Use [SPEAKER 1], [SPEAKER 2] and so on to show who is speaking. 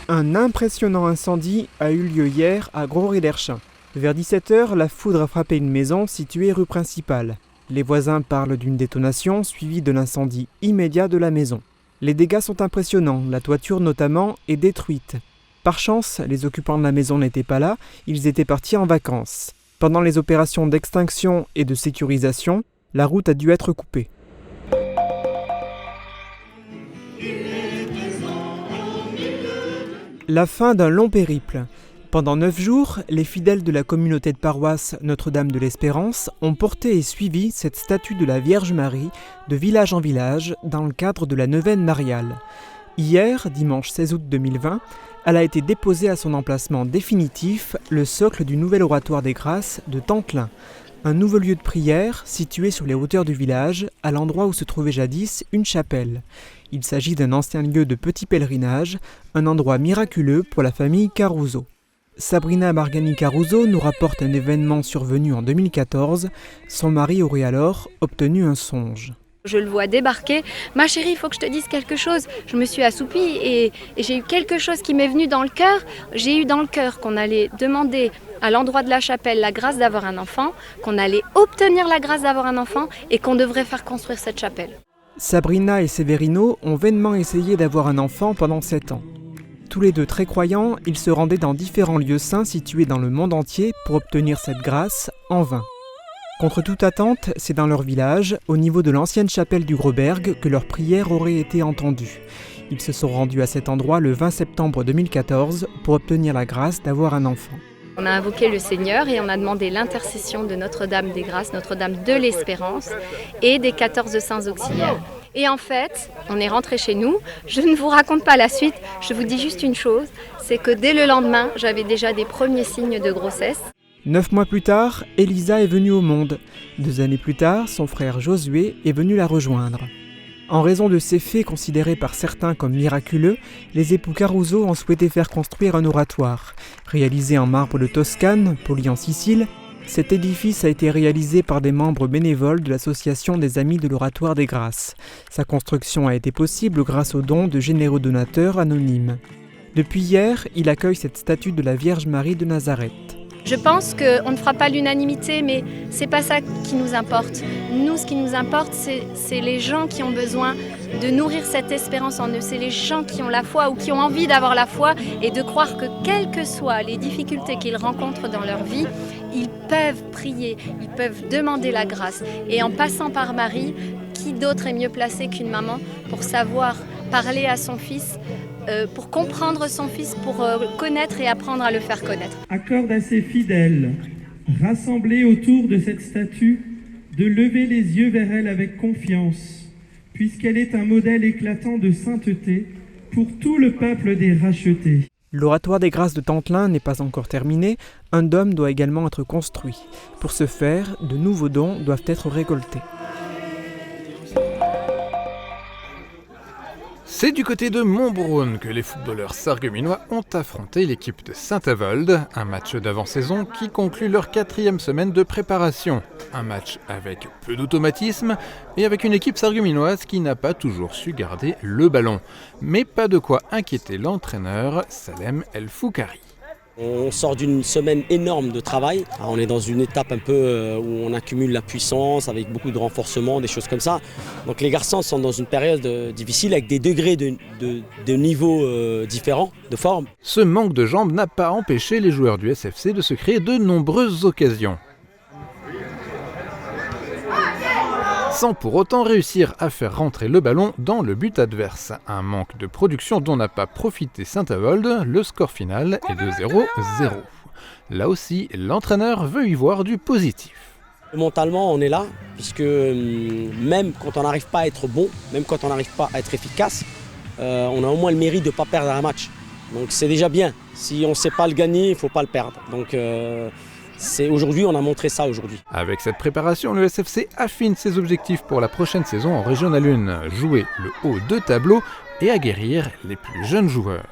[SPEAKER 1] Un impressionnant incendie a eu lieu hier à Gros-Ray-l'Erchin. Vers 17h, la foudre a frappé une maison située rue principale. Les voisins parlent d'une détonation suivie de l'incendie immédiat de la maison. Les dégâts sont impressionnants, la toiture notamment est détruite. Par chance, les occupants de la maison n'étaient pas là, ils étaient partis en vacances. Pendant les opérations d'extinction et de sécurisation, la route a dû être coupée. La fin d'un long périple. Pendant 9 jours, les fidèles de la communauté de paroisse Notre-Dame de l'Espérance ont porté et suivi cette statue de la Vierge Marie de village en village dans le cadre de la neuvaine mariale. Hier, dimanche 16 août 2020, elle a été déposée à son emplacement définitif, le socle du nouvel oratoire des Grâces de Tentlain, un nouveau lieu de prière situé sur les hauteurs du village, à l'endroit où se trouvait jadis une chapelle. Il s'agit d'un ancien lieu de petit pèlerinage, un endroit miraculeux pour la famille Caruso. Sabrina Margani Caruso nous rapporte un événement survenu en 2014. Son mari aurait alors obtenu un songe.
[SPEAKER 2] Je le vois débarquer. « Ma chérie, il faut que je te dise quelque chose. » Je me suis assoupie et j'ai eu quelque chose qui m'est venu dans le cœur. J'ai eu dans le cœur qu'on allait demander à l'endroit de la chapelle la grâce d'avoir un enfant, qu'on allait obtenir la grâce d'avoir un enfant et qu'on devrait faire construire cette chapelle.
[SPEAKER 1] Sabrina et Severino ont vainement essayé d'avoir un enfant pendant 7 ans. Tous les deux très croyants, ils se rendaient dans différents lieux saints situés dans le monde entier pour obtenir cette grâce en vain. Contre toute attente, c'est dans leur village, au niveau de l'ancienne chapelle du Groberg, que leurs prières auraient été entendues. Ils se sont rendus à cet endroit le 20 septembre 2014 pour obtenir la grâce d'avoir un enfant.
[SPEAKER 2] On a invoqué le Seigneur et on a demandé l'intercession de Notre-Dame des Grâces, Notre-Dame de l'Espérance et des 14 saints auxiliaires. Et en fait, on est rentré chez nous. Je ne vous raconte pas la suite, je vous dis juste une chose, c'est que dès le lendemain, j'avais déjà des premiers signes de grossesse.
[SPEAKER 1] 9 mois plus tard, Elisa est venue au monde. 2 années plus tard, son frère Josué est venu la rejoindre. En raison de ces faits considérés par certains comme miraculeux, les époux Caruso ont souhaité faire construire un oratoire. Réalisé en marbre de Toscane, poli en Sicile, cet édifice a été réalisé par des membres bénévoles de l'association des Amis de l'Oratoire des Grâces. Sa construction a été possible grâce aux dons de généreux donateurs anonymes. Depuis hier, il accueille cette statue de la Vierge Marie de Nazareth.
[SPEAKER 2] Je pense qu'on ne fera pas l'unanimité, mais c'est pas ça qui nous importe. Nous, ce qui nous importe, c'est les gens qui ont besoin de nourrir cette espérance en eux. C'est les gens qui ont la foi ou qui ont envie d'avoir la foi et de croire que quelles que soient les difficultés qu'ils rencontrent dans leur vie, ils peuvent prier, ils peuvent demander la grâce. Et en passant par Marie, qui d'autre est mieux placé qu'une maman pour savoir parler à son fils, pour comprendre son fils, pour connaître et apprendre à le faire connaître.
[SPEAKER 3] Accorde à ses fidèles, rassemblés autour de cette statue, de lever les yeux vers elle avec confiance, puisqu'elle est un modèle éclatant de sainteté pour tout le peuple des rachetés.
[SPEAKER 1] L'oratoire des Grâces de Tentlain n'est pas encore terminé, un dôme doit également être construit. Pour ce faire, de nouveaux dons doivent être récoltés.
[SPEAKER 4] C'est du côté de Montbrunn que les footballeurs sarregueminois ont affronté l'équipe de Saint-Avold, un match d'avant-saison qui conclut leur 4e semaine de préparation. Un match avec peu d'automatisme et avec une équipe sarregueminoise qui n'a pas toujours su garder le ballon. Mais pas de quoi inquiéter l'entraîneur Salem El Foukhari.
[SPEAKER 5] On sort d'une semaine énorme de travail. On est dans une étape un peu où on accumule la puissance avec beaucoup de renforcement, des choses comme ça. Donc les garçons sont dans une période difficile avec des degrés de niveau différents, de forme.
[SPEAKER 4] Ce manque de jambes n'a pas empêché les joueurs du SFC de se créer de nombreuses occasions. Sans pour autant réussir à faire rentrer le ballon dans le but adverse. Un manque de production dont n'a pas profité Saint-Avold, le score final est de 0-0. Là aussi, l'entraîneur veut y voir du positif.
[SPEAKER 5] Mentalement, on est là, puisque même quand on n'arrive pas à être bon, même quand on n'arrive pas à être efficace, on a au moins le mérite de ne pas perdre un match. Donc c'est déjà bien. Si on ne sait pas le gagner, il ne faut pas le perdre. Donc aujourd'hui, on a montré ça aujourd'hui.
[SPEAKER 4] Avec cette préparation, le SFC affine ses objectifs pour la prochaine saison en Régional 1, jouer le haut de tableau et aguerrir les plus jeunes joueurs.